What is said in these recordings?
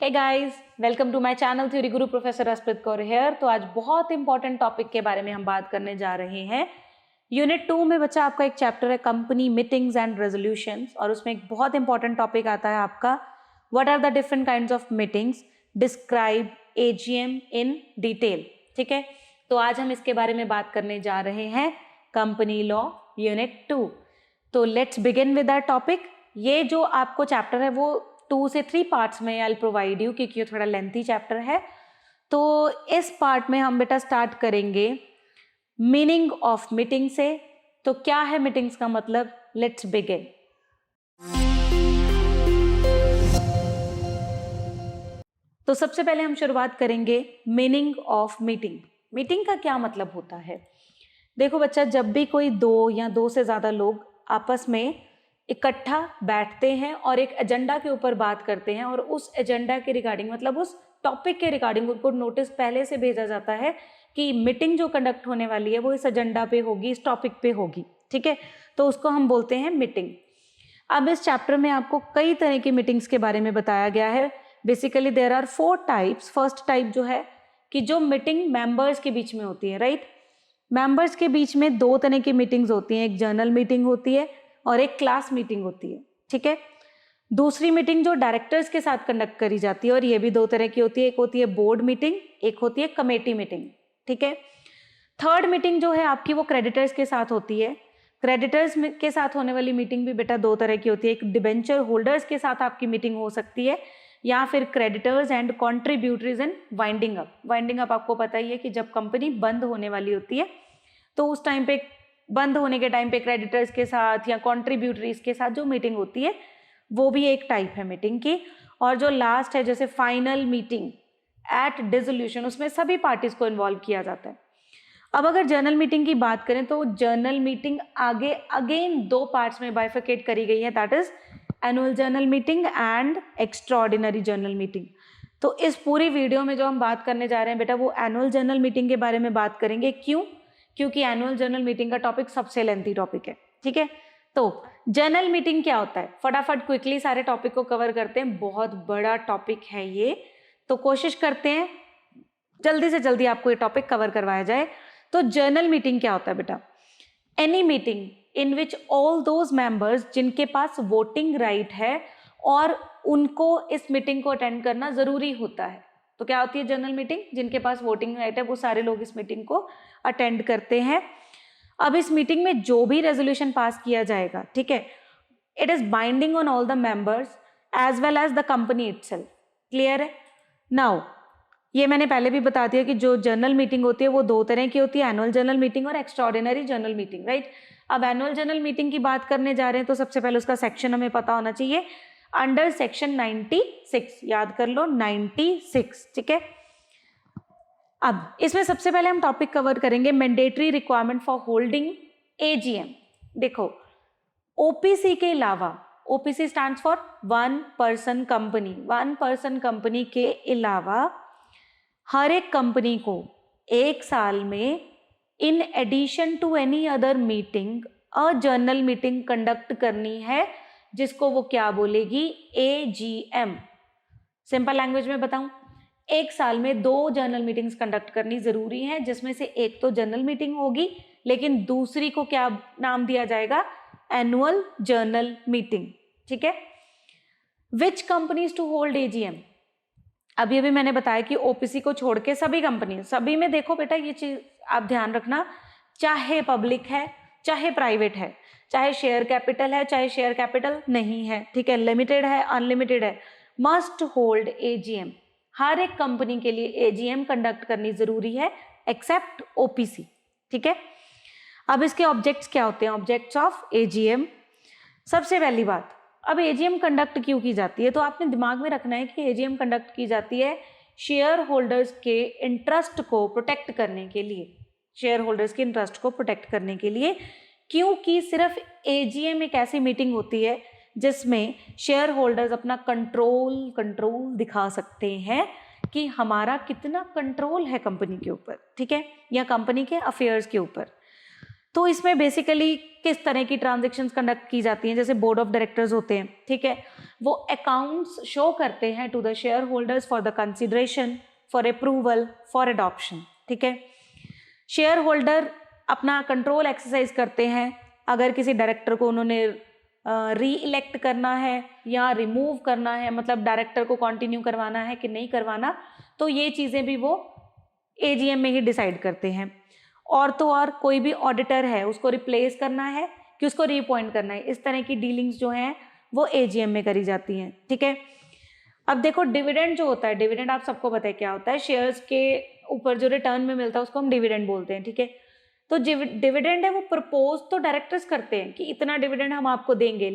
Hey guys, welcome to my channel theory guru professor Asmit Kaur here. तो आज बहुत important topic के बारे में हम बात करने जा रहे हैं। यूनिट 2 में बच्चा आपका एक चैप्टर है कंपनी मीटिंग्स एंड रेजोल्यूशंस, और उसमें एक बहुत इंपॉर्टेंट टॉपिक आता है आपका what are the different kinds of meetings, describe AGM in detail. ठीक है, तो आज हम इसके बारे में बात करने जा रहे हैं, कंपनी लॉ यूनिट 2। तो let's begin with our topic. ये जो आपको चैप्टर है वो 2 से 3 पार्ट्स में आई प्रोवाइड यू, क्योंकि ये थोड़ा लेंथी चैप्टर है। तो इस पार्ट में हम बेटा स्टार्ट करेंगे मीनिंग ऑफ मीटिंग से। तो क्या है मीटिंग्स का मतलब, लेट्स बिगिन। तो सबसे पहले हम शुरुआत करेंगे मीनिंग ऑफ मीटिंग। मीटिंग का क्या मतलब होता है? देखो बच्चा, जब भी कोई 2 या 2 से ज्यादा लोग आपस में इकट्ठा बैठते हैं और एक एजेंडा के ऊपर बात करते हैं, और उस एजेंडा के रिगार्डिंग मतलब उस टॉपिक के रिगार्डिंग उनको नोटिस पहले से भेजा जाता है कि मीटिंग जो कंडक्ट होने वाली है वो इस एजेंडा पे होगी, इस टॉपिक पे होगी। ठीक है, तो उसको हम बोलते हैं मीटिंग। अब इस चैप्टर में आपको कई तरह की मीटिंग्स के बारे में बताया गया है। Basically there are 4 types. First type जो है कि जो मीटिंग मेंबर्स के बीच में होती है, राइट। मेंबर्स के बीच में 2 तरह की मीटिंग्स होती हैं, एक जर्नल मीटिंग होती है और एक क्लास मीटिंग होती है। ठीक है, दूसरी मीटिंग जो डायरेक्टर्स के साथ कंडक्ट करी जाती है, और ये भी 2 तरह की होती है, एक होती है बोर्ड मीटिंग, एक होती है कमेटी मीटिंग। ठीक है, थर्ड मीटिंग जो है आपकी वो क्रेडिटर्स के साथ होती है। क्रेडिटर्स के साथ होने वाली मीटिंग भी बेटा 2 तरह की होती है, एक डिबेंचर होल्डर्स के साथ आपकी मीटिंग हो सकती है, या फिर creditors and contributories in winding up. Winding up आपको पता ही है कि जब कंपनी बंद होने वाली होती है तो उस टाइम पे, बंद होने के टाइम पे क्रेडिटर्स के साथ या कॉन्ट्रीब्यूटरीज के साथ जो मीटिंग होती है वो भी एक टाइप है मीटिंग की। और जो लास्ट है जैसे फाइनल मीटिंग एट डिसोल्यूशन, उसमें सभी पार्टीज को इन्वॉल्व किया जाता है। अब अगर जर्नल मीटिंग की बात करें तो जर्नल मीटिंग आगे अगेन 2 पार्ट्स में बाइफरकेट करी गई है, that is annual general meeting and extraordinary journal meeting. तो इस पूरी वीडियो में जो हम बात करने जा रहे हैं बेटा वो एनुअल जर्नल मीटिंग के बारे में बात करेंगे। क्यों? क्योंकि एनुअल जर्नल मीटिंग का टॉपिक सबसे लेंथी टॉपिक है। ठीक है, तो जर्नल मीटिंग क्या होता है, फटाफट क्विकली सारे टॉपिक को कवर करते हैं, बहुत बड़ा टॉपिक है ये, तो कोशिश करते हैं जल्दी से जल्दी आपको ये टॉपिक कवर करवाया जाए। तो जर्नल मीटिंग क्या होता है बेटा? Any meeting in which all those members जिनके पास वोटिंग राइट है और उनको इस मीटिंग को अटेंड करना जरूरी होता है। तो क्या होती है जर्नल मीटिंग? जिनके पास वोटिंग राइट है वो सारे लोग इस मीटिंग को अटेंड करते हैं। अब इस मीटिंग में जो भी रेजोल्यूशन पास किया जाएगा, ठीक है, it is binding on all the members as well as the company itself. Clear है? नाउ ये मैंने पहले भी बता दिया कि जो जर्नल मीटिंग होती है वो 2 तरह की होती है, एनुअल जर्नल मीटिंग और एक्स्ट्राऑर्डिनरी जर्नल मीटिंग, राइट। अब एनुअल जर्नल मीटिंग की बात करने जा रहे हैं तो सबसे पहले उसका सेक्शन हमें पता होना चाहिए, अंडर सेक्शन 96, याद कर लो 96। ठीक है, अब इसमें सबसे पहले हम टॉपिक कवर करेंगे mandatory requirement for holding AGM. देखो, ओपीसी के अलावा, OPC stands for 1 person company, 1 person company के अलावा हर एक कंपनी को 1 साल में in addition to any other meeting a general meeting conduct करनी है, जिसको वो क्या बोलेगी? एजीएम। सिंपल लैंग्वेज में बताऊं, 1 साल में 2 जर्नल मीटिंग्स कंडक्ट करनी जरूरी है, जिसमें से एक तो जर्नल मीटिंग होगी, लेकिन दूसरी को क्या नाम दिया जाएगा? Annual general meeting. ठीक है, which companies to hold AGM? अभी अभी मैंने बताया कि ओपीसी को छोड़ के सभी कंपनी, सभी में देखो बेटा ये चीज आप ध्यान रखना, चाहे पब्लिक है चाहे प्राइवेट है, चाहे शेयर कैपिटल है चाहे शेयर कैपिटल नहीं है, ठीक है, लिमिटेड है अनलिमिटेड है, मस्ट होल्ड एजीएम। हर एक कंपनी के लिए एजीएम कंडक्ट करनी जरूरी है एक्सेप्ट ओपीसी। ठीक है, अब इसके ऑब्जेक्ट्स क्या होते हैं? ऑब्जेक्ट्स ऑफ एजीएम, सबसे पहली बात, अब एजीएम कंडक्ट क्यों की जाती है? तो आपने दिमाग में रखना है कि एजीएम कंडक्ट की जाती है शेयर होल्डर्स के इंटरेस्ट को प्रोटेक्ट करने के लिए, शेयर होल्डर्स के इंटरेस्ट को प्रोटेक्ट करने के लिए, क्योंकि सिर्फ एजीएम एक ऐसी मीटिंग होती है जिसमें शेयर होल्डर्स अपना कंट्रोल दिखा सकते हैं कि हमारा कितना कंट्रोल है कंपनी के ऊपर, ठीक है, या कंपनी के अफेयर्स के ऊपर। तो इसमें बेसिकली किस तरह की ट्रांजेक्शन्स कंडक्ट की जाती हैं, जैसे बोर्ड ऑफ डायरेक्टर्स होते हैं, ठीक है, वो अकाउंट्स शो करते हैं to the share holders for the consideration, for approval, for adoption, ठीक है। शेयर होल्डर अपना कंट्रोल एक्सरसाइज करते हैं, अगर किसी डायरेक्टर को उन्होंने री इलेक्ट करना है या रिमूव करना है, मतलब डायरेक्टर को कंटिन्यू करवाना है कि नहीं करवाना, तो ये चीज़ें भी वो एजीएम में ही डिसाइड करते हैं। और तो और कोई भी ऑडिटर है उसको रिप्लेस करना है कि उसको रीअपॉइंट करना है, इस तरह की डीलिंग्स जो हैं वो एजीएम में करी जाती हैं, ठीक है। अब देखो डिविडेंड जो होता है, डिविडेंड आप सबको पता है क्या होता है, शेयर्स के ऊपर जो रिटर्न में मिलता है उसको हम डिविडेंड बोलते हैं, ठीक है। तो डिविडेंड है वो प्रपोज तो डायरेक्टर्स करते हैं कि इतना डिविडेंड हम आपको देंगे,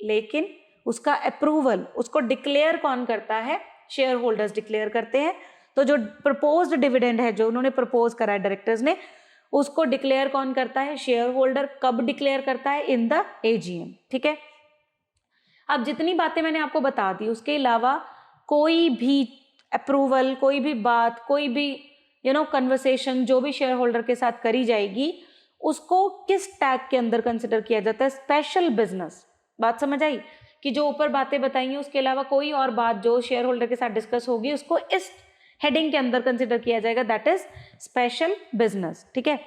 लेकिन उसका अप्रूवल, उसको डिक्लेयर कौन करता है, शेयर होल्डर्स डिक्लेयर करते हैं। तो जो प्रपोज्ड डिविडेंड है, जो उन्होंने प्रपोज करा है डायरेक्टर्स ने, उसको डिक्लेयर कौन करता है, शेयर होल्डर। कब डिक्लेयर करता है, इन द एजीएम, ठीक है। अब जितनी बातें मैंने आपको बता दी, उसके अलावा कोई भी अप्रूवल, कोई भी बात, कोई भी कन्वर्सेशन जो भी शेयर होल्डर के साथ करी जाएगी, उसको किस टैग के अंदर कंसिडर किया जाता है, स्पेशल बिजनेस। बात समझ आई कि जो ऊपर बातें बताई हैं उसके अलावा कोई और बात जो शेयर होल्डर के साथ डिस्कस होगी उसको इस हेडिंग के अंदर कंसिडर किया जाएगा, दैट इज स्पेशल बिजनेस, ठीक है।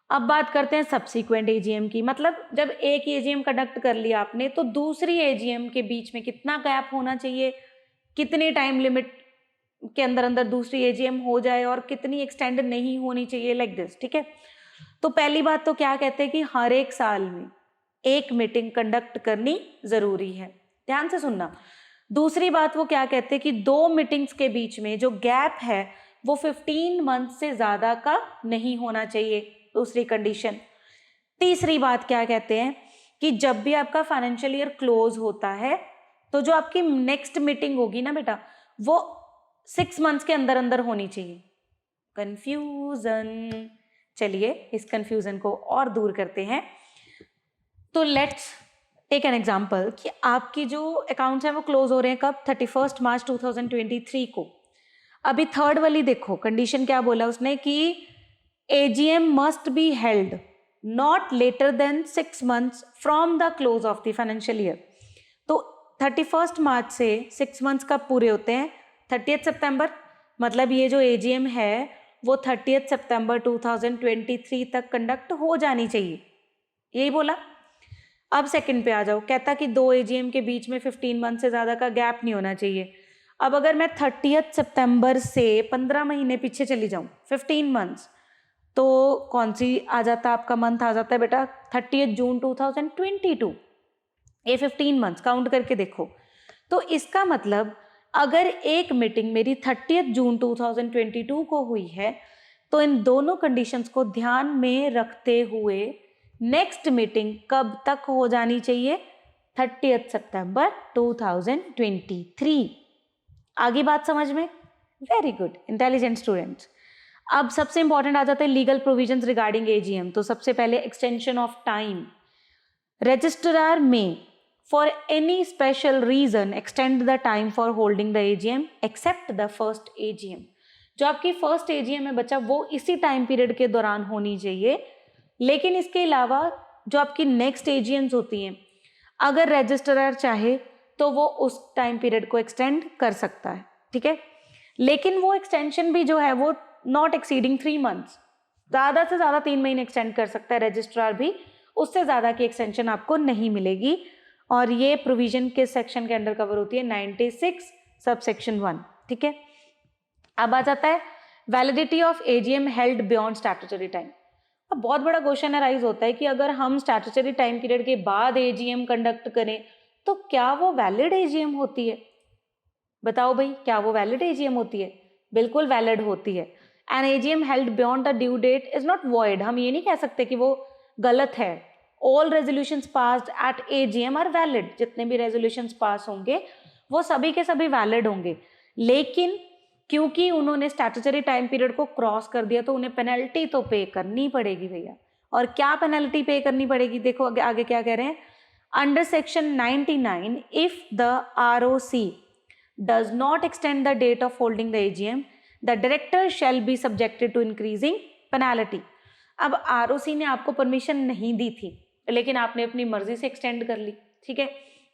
अब बात करते हैं सब्सीक्वेंट एजीएम की, मतलब जब एक एजीएम कंडक्ट कर लिया आपने तो दूसरी एजीएम के बीच में कितना गैप होना चाहिए, कितनी टाइम लिमिट के अंदर अंदर दूसरी एजीएम हो जाए और कितनी एक्सटेंड नहीं होनी चाहिए, लाइक दिस, ठीक है। तो पहली बात तो क्या कहते हैं कि हर एक साल में एक मीटिंग कंडक्ट करनी जरूरी है, ध्यान से सुनना। दूसरी बात वो क्या कहते हैं कि 2 मीटिंग्स के बीच में जो गैप है वो 15 मंथ से ज्यादा का नहीं होना चाहिए, दूसरी कंडीशन। तीसरी बात क्या कहते हैं कि जब भी आपका फाइनेंशियल ईयर क्लोज होता है तो जो आपकी नेक्स्ट मीटिंग होगी ना बेटा, वो 6 मंथ्स के अंदर अंदर होनी चाहिए। कंफ्यूजन, चलिए इस कंफ्यूजन को और दूर करते हैं। तो लेट्स टेक एन एग्जाम्पल कि आपकी जो अकाउंट्स हैं वो क्लोज हो रहे हैं कब, 31 मार्च 2023 को। अभी थर्ड वाली देखो कंडीशन क्या बोला उसने कि AGM must be held not later than 6 months from the close of the financial year. तो 31 मार्च से 6 मंथ्स कब पूरे होते हैं, 30 सितंबर, मतलब ये जो एजीएम है वो 30 सितंबर 2023 तक कंडक्ट हो जानी चाहिए, यही बोला। अब सेकंड पे आ जाओ, कहता कि 2 एजीएम के बीच में 15 मंथ से ज़्यादा का गैप नहीं होना चाहिए। अब अगर मैं 30 सितंबर से 15 महीने पीछे चली जाऊँ, 15 मंथ्स, तो कौन सी आ जाता आपका मंथ, आ जाता है बेटा 30 जून 2022। ये 15 मंथ्स काउंट करके देखो। तो इसका मतलब अगर एक मीटिंग मेरी 30 जून 2022 को हुई है तो इन दोनों कंडीशंस को ध्यान में रखते हुए नेक्स्ट मीटिंग कब तक हो जानी चाहिए, 30 सितंबर 2023। आगे बात समझ में, वेरी गुड, इंटेलिजेंट स्टूडेंट्स। अब सबसे इंपॉर्टेंट आ जाते हैं लीगल प्रोविजंस रिगार्डिंग एजीएम। तो सबसे पहले एक्सटेंशन ऑफ टाइम, रजिस्ट्रार में for any special reason extend the time for holding the AGM except the first AGM। जो आपकी फर्स्ट एजीएम है बच्चा वो इसी टाइम पीरियड के दौरान होनी चाहिए, लेकिन इसके अलावा जो आपकी नेक्स्ट एजीएम्स होती हैं अगर रजिस्ट्रार चाहे तो वो उस टाइम पीरियड को एक्सटेंड कर सकता है, ठीक है। लेकिन वो एक्सटेंशन भी जो है वो नॉट एक्सीडिंग 3 मंथ्स, ज़्यादा से ज़्यादा 3 महीने एक्सटेंड कर सकता है रजिस्ट्रार भी, उससे ज़्यादा की एक्सटेंशन आपको नहीं मिलेगी। और ये प्रोविजन के सेक्शन के अंडर कवर होती है 96 सब सेक्शन 1, ठीक है। अब आ जाता है validity of AGM held beyond statutory time. अब बहुत बड़ा क्वेश्चन अराइज होता है कि अगर हम स्टैट्यूटरी टाइम पीरियड के बाद एजीएम कंडक्ट करें तो क्या वो वैलिड एजीएम होती है, बताओ भाई, क्या वो वैलिड एजीएम होती है? बिल्कुल वैलिड होती है। An AGM held beyond the due date is not void. हम ये नहीं कह सकते कि वो गलत है। All resolutions passed at AGM are valid, जितने भी रेजोल्यूशंस पास होंगे वो सभी के सभी वैलिड होंगे, लेकिन क्योंकि उन्होंने स्टैट्यूटरी टाइम पीरियड को क्रॉस कर दिया तो उन्हें पेनल्टी तो पे करनी पड़ेगी भैया। और क्या पेनल्टी पे करनी पड़ेगी, देखो आगे क्या कह रहे हैं, under section 99 if the ROC does not extend the date of holding the AGM the director shall be subjected to increasing penalty. अब आरओसी ने आपको परमिशन नहीं दी थी, लेकिन आपने अपनी मर्जी से एक्सटेंड कर ली, ठीक है,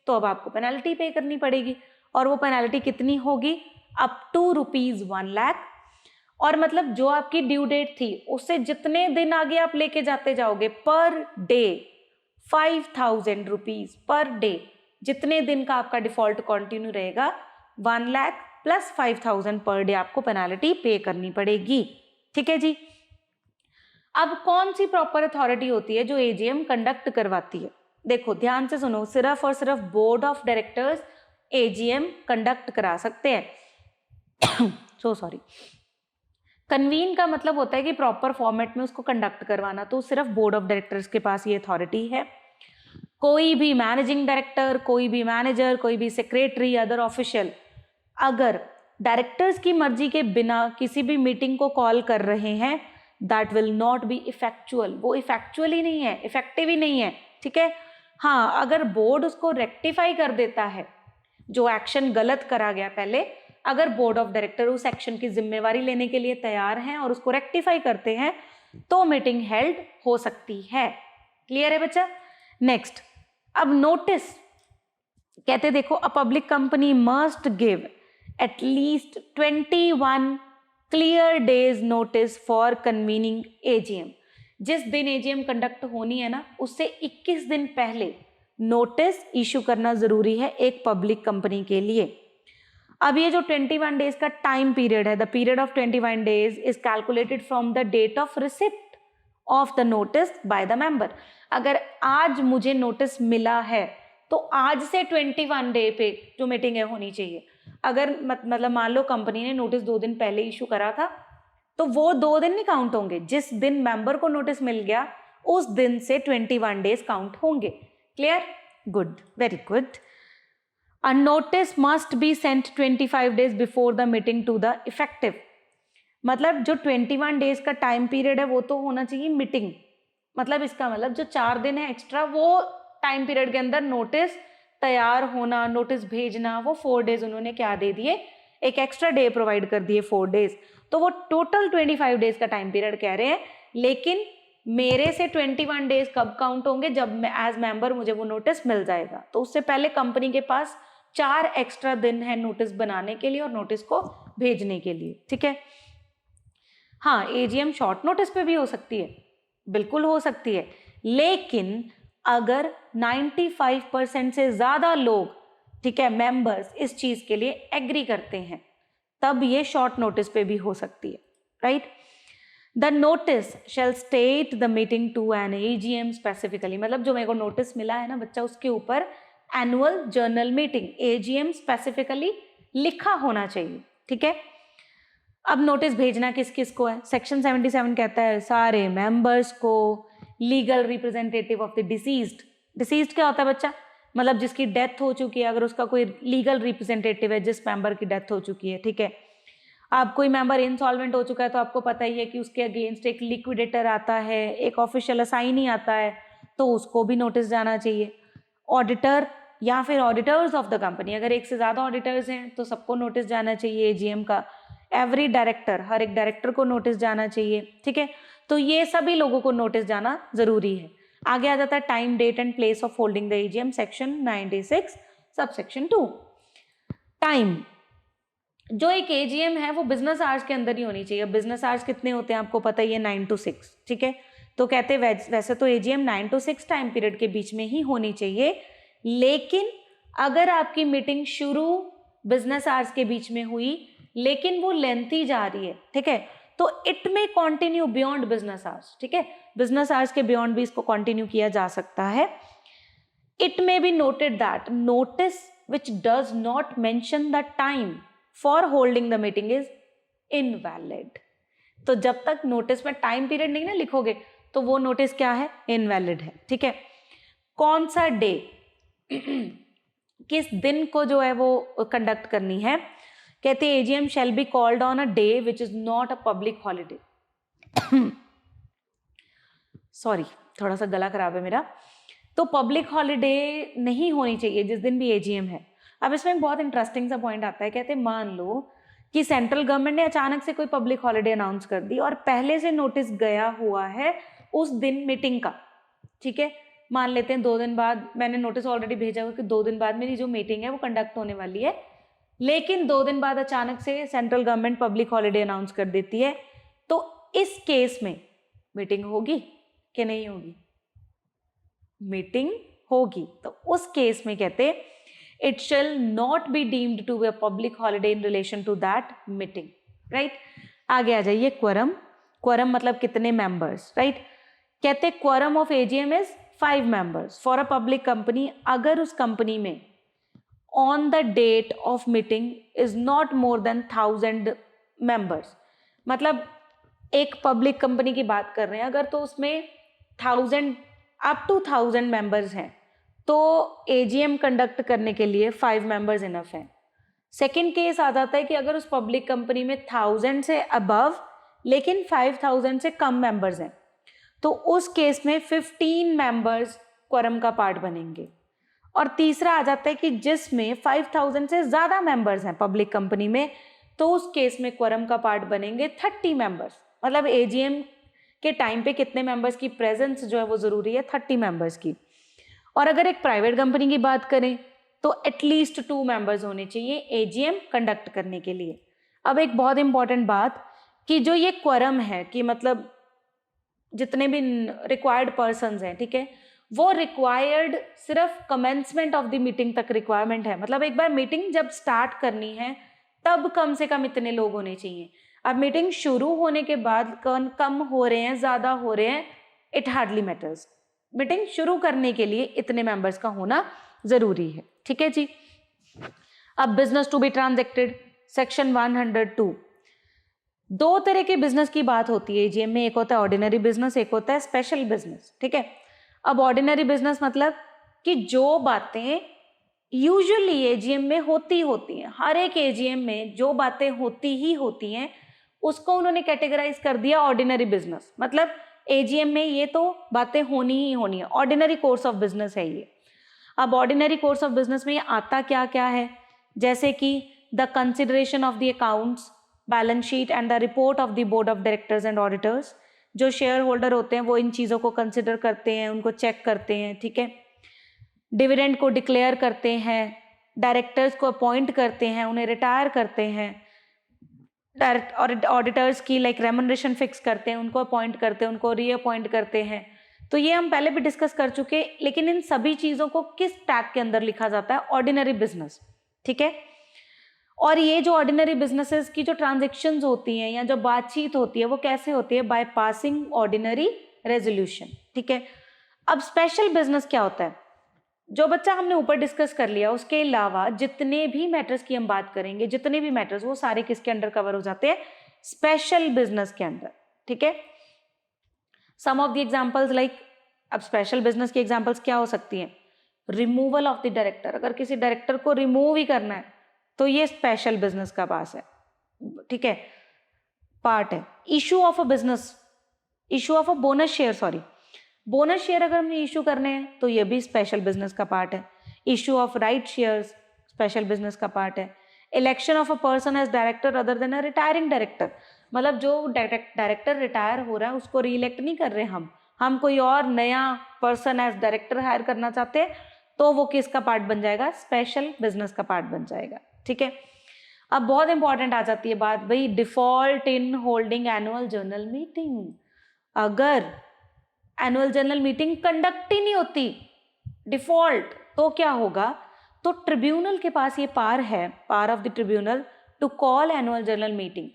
तो अब आपको पेनल्टी पे करनी पड़ेगी, और वो पेनल्टी कितनी होगी, अप टू ₹1,00,000। और मतलब जो आपकी ड्यू डेट थी उससे जितने दिन आगे आप लेके जाते जाओगे, per day 5,000 rupees per day, जितने दिन का आपका डिफॉल्ट कंटिन्यू रहेगा 1,00,000 प्लस 5,000 पर डे आपको पेनाल्टी पे करनी पड़ेगी, ठीक है जी। अब कौन सी प्रॉपर अथॉरिटी होती है जो एजीएम कंडक्ट करवाती है? देखो ध्यान से सुनो, सिर्फ और सिर्फ board of directors AGM conduct करा सकते हैं। सो सॉरी, कन्वीन का मतलब होता है कि प्रॉपर फॉर्मेट में उसको कंडक्ट करवाना, तो सिर्फ बोर्ड ऑफ डायरेक्टर्स के पास ये अथॉरिटी है। कोई भी मैनेजिंग डायरेक्टर, कोई भी मैनेजर, कोई भी सेक्रेटरी, अदर ऑफिशियल अगर डायरेक्टर्स की मर्जी के बिना किसी भी मीटिंग को कॉल कर रहे हैं, that will not be effectual, वो इफेक्चुअल ही नहीं है, इफेक्टिव ही नहीं है, ठीक है। हाँ, अगर बोर्ड उसको रेक्टिफाई कर देता है, जो एक्शन गलत करा गया पहले, अगर बोर्ड ऑफ डायरेक्टर उस एक्शन की जिम्मेवारी लेने के लिए तैयार हैं और उसको रेक्टिफाई करते हैं, तो मीटिंग हेल्ड हो सकती है। क्लियर है बच्चा? नेक्स्ट, अब नोटिस कहते देखो, अ public company must give at least 21 clear days notice for convening AGM. जिस दिन एजीएम कंडक्ट होनी है ना, उससे 21 दिन पहले नोटिस इशू करना जरूरी है एक पब्लिक कंपनी के लिए। अब ये जो 21 डेज का टाइम पीरियड है, the period of 21 days is calculated from the date of receipt of the notice by the member. अगर आज मुझे नोटिस मिला है तो आज से 21 डे पे जो मीटिंग है होनी चाहिए। अगर मतलब मान लो कंपनी ने नोटिस 2 दिन पहले इशू करा था, तो वो 2 दिन नहीं काउंट होंगे, जिस दिन मेंबर को नोटिस मिल गया उस दिन से 21 डेज काउंट होंगे। Clear? Good, very good. A notice must be sent 25 days before the meeting to the effective। मतलब जो 21 डेज का टाइम पीरियड है वो तो होना चाहिए मीटिंग, मतलब इसका मतलब जो 4 दिन है एक्स्ट्रा, वो टाइम पीरियड के अंदर नोटिस तैयार होना, नोटिस भेजना, वो 4 डेज उन्होंने क्या दे दिए, एक एक्स्ट्रा डे प्रोवाइड कर दिए 4 डेज। तो वो टोटल 25 डेज का टाइम पीरियड कह रहे हैं, लेकिन मेरे से 21 डेज कब काउंट होंगे, जब मैं एज मेंबर मुझे वो नोटिस मिल जाएगा। तो उससे पहले कंपनी के पास 4 एक्स्ट्रा दिन है नोटिस बनाने के लिए और नोटिस को भेजने के लिए, ठीक है। हाँ, एजीएम शॉर्ट नोटिस पे भी हो सकती है, बिल्कुल हो सकती है, लेकिन अगर 95% से ज्यादा लोग, ठीक है, मेंबर्स इस चीज के लिए एग्री करते हैं, तब ये शॉर्ट नोटिस पे भी हो सकती है, right. The notice shall state the meeting to an AGM specifically, मतलब जो मेरे को नोटिस मिला है ना बच्चा, उसके ऊपर annual general meeting AGM specifically लिखा होना चाहिए, ठीक है। अब नोटिस भेजना किस किस को है? सेक्शन 77 कहता है सारे मेंबर्स को, legal representative of the deceased. Deceased क्या होता है बच्चा? मतलब जिसकी डेथ हो चुकी है, अगर उसका कोई लीगल रिप्रेजेंटेटिव है जिस मेंबर की डेथ हो चुकी है, ठीक है। अब कोई मेंबर इंसॉल्वेंट हो चुका है तो आपको पता ही है कि उसके अगेंस्ट एक लिक्विडेटर आता है, एक ऑफिशियल असाइनी आता है, तो उसको भी नोटिस जाना चाहिए। ऑडिटर या फिर ऑडिटर्स ऑफ द कंपनी, अगर एक से ज्यादा ऑडिटर्स हैं तो सबको नोटिस जाना चाहिए एजीएम का। एवरी डायरेक्टर, हर एक डायरेक्टर को नोटिस जाना चाहिए, ठीक है। तो ये सभी लोगों को नोटिस जाना जरूरी है। आगे आ जाता है time, date and place of holding the AGM, section 96 sub section 2। Time, जो एक एजीएम है वो बिजनेस आवर्स के अंदर ही होनी चाहिए। बिजनेस आवर्स कितने होते हैं आपको पता ही है, 9 to 6, ठीक है। तो कहते हैं वैसे तो एजीएम 9 to 6 टाइम पीरियड के बीच में ही होनी चाहिए, लेकिन अगर आपकी मीटिंग शुरू बिजनेस आवर्स के बीच में हुई लेकिन वो लेंथी जा रही है, ठीक है, तो इट में कंटिन्यू बियॉन्ड बिजनेस आवर्स, ठीक है। बिजनेस आवर्स के बियॉन्ड भी इसको कंटिन्यू किया जा सकता है। It may be noted that notice which does not mention the time for holding the meeting is invalid. तो जब तक नोटिस में टाइम पीरियड नहीं ना लिखोगे तो वो नोटिस क्या है, इनवैलिड है, ठीक है। कौन सा डे किस दिन को जो है वो कंडक्ट करनी है, कहते हैं AGM shall be called on a day which is not a public holiday. Sorry, थोड़ा सा गला खराब है मेरा। तो पब्लिक हॉलीडे नहीं होनी चाहिए जिस दिन भी एजीएम है। अब इसमें एक बहुत इंटरेस्टिंग सा पॉइंट आता है, कहते हैं मान लो कि सेंट्रल गवर्नमेंट ने अचानक से कोई पब्लिक हॉलीडे अनाउंस कर दी और पहले से नोटिस गया हुआ है उस दिन मीटिंग का, ठीक है। मान लेते हैं 2 दिन बाद, मैंने नोटिस ऑलरेडी भेजा हुआ कि 2 दिन बाद मेरी जो मीटिंग है वो कंडक्ट होने वाली है, लेकिन 2 दिन बाद अचानक से central government public holiday announce कर देती है, तो इस केस में मीटिंग होगी कि नहीं होगी? मीटिंग होगी। तो उस केस में कहते it shall not be deemed to be a public holiday in relation to that meeting, right. आगे आ जाइए, क्वरम। क्वरम मतलब कितने मेंबर्स, राइट। कहते quorum of AGM is 5 members for a public company, अगर उस कंपनी में on the date of meeting is not more than 1000 members. मतलब एक पब्लिक कंपनी की बात कर रहे हैं अगर, तो उसमें 1000 अप टू 1000 मेंबर्स हैं, तो एजीएम कंडक्ट करने के लिए 5 मेंबर्स इनफ हैं। सेकेंड केस आ जाता है कि अगर उस पब्लिक कंपनी में 1000 से अबव लेकिन 5000 से कम मेंबर्स हैं, तो उस केस में 15 मेंबर्स क्वरम का पार्ट बनेंगे। और तीसरा आ जाता है कि जिसमें 5000 से ज़्यादा मेंबर्स हैं पब्लिक कंपनी में, तो उस केस में क्वरम का पार्ट बनेंगे 30 मेंबर्स। मतलब एजीएम के टाइम पे कितने मेंबर्स की प्रेजेंस जो है वो ज़रूरी है, 30 मेंबर्स की। और अगर एक प्राइवेट कंपनी की बात करें तो एटलीस्ट 2 मेंबर्स होने चाहिए एजीएम कंडक्ट करने के लिए। अब एक बहुत इंपॉर्टेंट बात कि जो ये क्वरम है कि मतलब जितने भी रिक्वायर्ड पर्सन्स हैं, ठीक है, वो रिक्वायर्ड सिर्फ कमेंसमेंट ऑफ द मीटिंग तक रिक्वायरमेंट है। मतलब एक बार मीटिंग जब स्टार्ट करनी है तब कम से कम इतने लोग होने चाहिए। अब मीटिंग शुरू होने के बाद कम हो रहे हैं, ज़्यादा हो रहे हैं, इट हार्डली मैटर्स। मीटिंग शुरू करने के लिए इतने मेंबर्स का होना ज़रूरी है, ठीक है जी। अब business to be transacted, section 102। 2 तरह के बिजनेस की बात होती है एजीएम में, एक होता है ऑर्डिनरी बिजनेस, एक होता है स्पेशल बिजनेस, ठीक है। अब ऑर्डिनरी बिजनेस मतलब कि जो बातें यूजुअली एजीएम में होती हैं, हर एक एजीएम में जो बातें होती ही होती हैं, उसको उन्होंने कैटेगराइज कर दिया ऑर्डिनरी बिजनेस। मतलब एजीएम में ये तो बातें होनी ही होनी है, ऑर्डिनरी कोर्स ऑफ बिजनेस है ये। अब ऑर्डिनरी कोर्स ऑफ बिजनेस में ये आता क्या क्या है, जैसे कि the consideration of the accounts, balance sheet and the report of the board of directors and auditors. जो शेयर होल्डर होते हैं वो इन चीज़ों को कंसिडर करते हैं, उनको चेक करते हैं, ठीक है। डिविडेंड को डिक्लेयर करते हैं, डायरेक्टर्स को अपॉइंट करते हैं, उन्हें रिटायर करते हैं, डायरेक्ट और ऑडिटर्स की लाइक रेम्युनरेशन फिक्स करते हैं, उनको अपॉइंट करते हैं, उनको रीअपॉइंट करते हैं। तो ये हम पहले भी डिस्कस कर चुके, लेकिन इन सभी चीज़ों को किस टैग के अंदर लिखा जाता है? ऑर्डिनरी बिजनेस, ठीक है। और ये जो ऑर्डिनरी बिजनेसेस की जो ट्रांजेक्शन्स होती हैं या जो बातचीत होती है वो कैसे होती है? बाय पासिंग ऑर्डिनरी रेजोल्यूशन, ठीक है। अब स्पेशल बिजनेस क्या होता है? जो बच्चा हमने ऊपर डिस्कस कर लिया, उसके अलावा जितने भी मैटर्स की हम बात करेंगे, जितने भी मैटर्स, वो सारे किसके अंडर कवर हो जाते हैं? स्पेशल बिजनेस के अंदर, ठीक है। सम ऑफ द एग्जांपल्स लाइक, अब स्पेशल बिजनेस की एग्जांपल्स क्या हो सकती हैं? रिमूवल ऑफ द डायरेक्टर, अगर किसी डायरेक्टर को रिमूव ही करना है तो ये स्पेशल बिजनेस का पास है, ठीक है, पार्ट है। Issue of a business, issue of a bonus share, sorry, bonus share अगर हमने इशू करने हैं तो ये भी स्पेशल बिजनेस का पार्ट है। Issue of right shares special business का पार्ट है। Election of a person as director other than a retiring director, मतलब जो डायरेक्टर रिटायर हो रहा है उसको री इलेक्ट नहीं कर रहे हम कोई और नया पर्सन एज डायरेक्टर हायर करना चाहते हैं, तो वो किसका पार्ट बन जाएगा? स्पेशल बिजनेस का पार्ट बन जाएगा, ठीक है। अब बहुत इंपॉर्टेंट आ जाती है बात भाई, default in holding annual general meeting. अगर एनुअल जनरल मीटिंग कंडक्ट ही नहीं होती, डिफॉल्ट, तो क्या होगा? तो ट्रिब्यूनल के पास ये पावर है, power of the tribunal to call annual general meeting.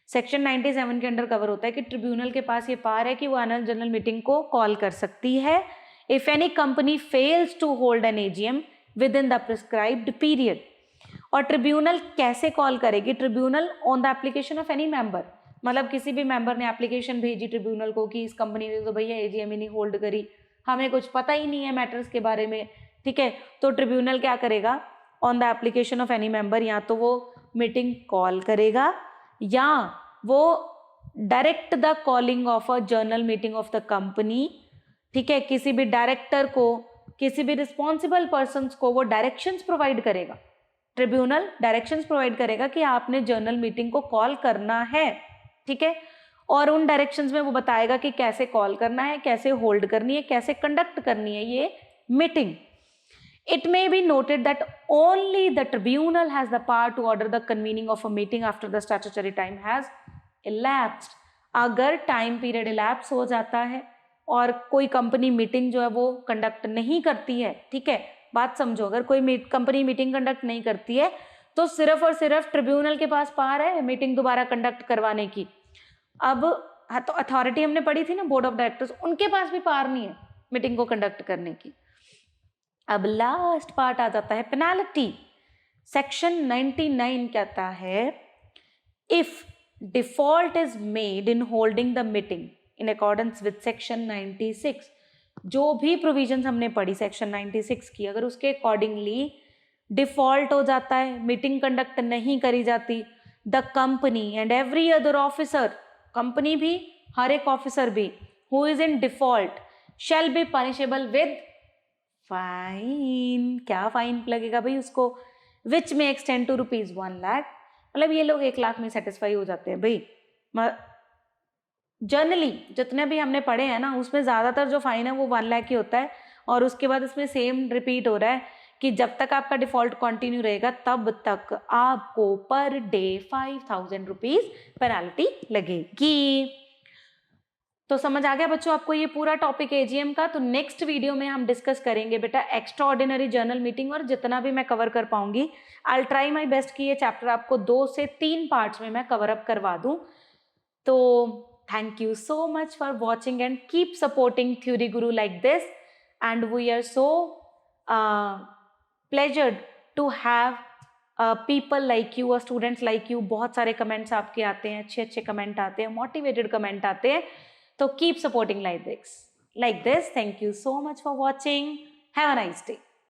Section 97 के अंडर कवर होता है कि ट्रिब्यूनल के पास ये पावर है कि वो एनुअल जनरल मीटिंग को कॉल कर सकती है if any company fails to hold an AGM within the prescribed period. और ट्रिब्यूनल कैसे कॉल करेगी? Tribunal on the application of any member, मतलब किसी भी मेंबर ने एप्लीकेशन भेजी ट्रिब्यूनल को कि इस कंपनी ने तो भैया एजीएम ही नहीं होल्ड करी, हमें कुछ पता ही नहीं है मैटर्स के बारे में, ठीक है। तो ट्रिब्यूनल क्या करेगा? On the application of any member, या तो वो मीटिंग कॉल करेगा या वो direct the calling of a general meeting of the company, ठीक है। किसी भी डायरेक्टर को, किसी भी रिस्पॉन्सिबल पर्सन को वो डायरेक्शंस प्रोवाइड करेगा, ट्रिब्यूनल डायरेक्शंस प्रोवाइड करेगा कि आपने जनरल मीटिंग को कॉल करना है, ठीक है। और उन डायरेक्शंस में वो बताएगा कि कैसे कॉल करना है, कैसे होल्ड करनी है, कैसे कंडक्ट करनी है ये meeting. It may be noted that only the tribunal has the power to order the convening of a meeting after the statutory time has elapsed. अगर टाइम पीरियड elapse हो जाता है और कोई कंपनी मीटिंग जो है वो कंडक्ट नहीं करती है, ठीक है, बात समझो, अगर कोई कंपनी मीटिंग कंडक्ट नहीं करती है तो सिर्फ और सिर्फ ट्रिब्यूनल के पास पावर है मीटिंग दोबारा कंडक्ट करवाने की. अब तो अथॉरिटी हमने पढ़ी थी ना, बोर्ड ऑफ डायरेक्टर्स, उनके पास भी पावर नहीं है मीटिंग को कंडक्ट करने की. अब लास्ट पार्ट आ जाता है पेनाल्टी. सेक्शन 99 कहता है if default is made in holding the meeting in accordance with section 96, जो भी प्रोविजंस हमने पढ़ी सेक्शन 96 की, अगर उसके अकॉर्डिंगली डिफॉल्ट हो जाता है, मीटिंग कंडक्ट नहीं करी जाती, the company and every other officer, company भी, हर एक ऑफिसर भी, who is in default shall be punishable with fine. क्या फाइन लगेगा भाई उसको? विच में एक्सटेंड टू ₹1,00,000. मतलब ये लोग 1,00,000 में सेटिस्फाई हो जाते हैं भाई. जनरली जितने भी हमने पढ़े हैं ना, उसमें ज़्यादातर जो फाइन है वो 1,00,000 ही होता है. और उसके बाद इसमें सेम रिपीट हो रहा है कि जब तक आपका डिफॉल्ट कंटिन्यू रहेगा तब तक आपको पर डे 5,000 रुपीज पेनाल्टी लगेगी. तो समझ आ गया बच्चों आपको ये पूरा टॉपिक एजीएम का. तो नेक्स्ट वीडियो में हम डिस्कस करेंगे बेटा एक्स्ट्रा ऑर्डिनरी जर्नल मीटिंग, और जितना भी मैं कवर कर पाऊंगी I will try my best कि ये चैप्टर आपको 2 से 3 पार्ट्स में मैं कवर अप करवा दूं. तो thank you so much for watching and keep supporting theory Guru like this. And we are so pleasured to have people like you और स्टूडेंट्स लाइक यू. बहुत सारे कमेंट्स आपके आते हैं, अच्छे अच्छे कमेंट आते हैं, मोटिवेटेड कमेंट आते हैं. So keep supporting like this. Thank you so much for watching. Have a nice day.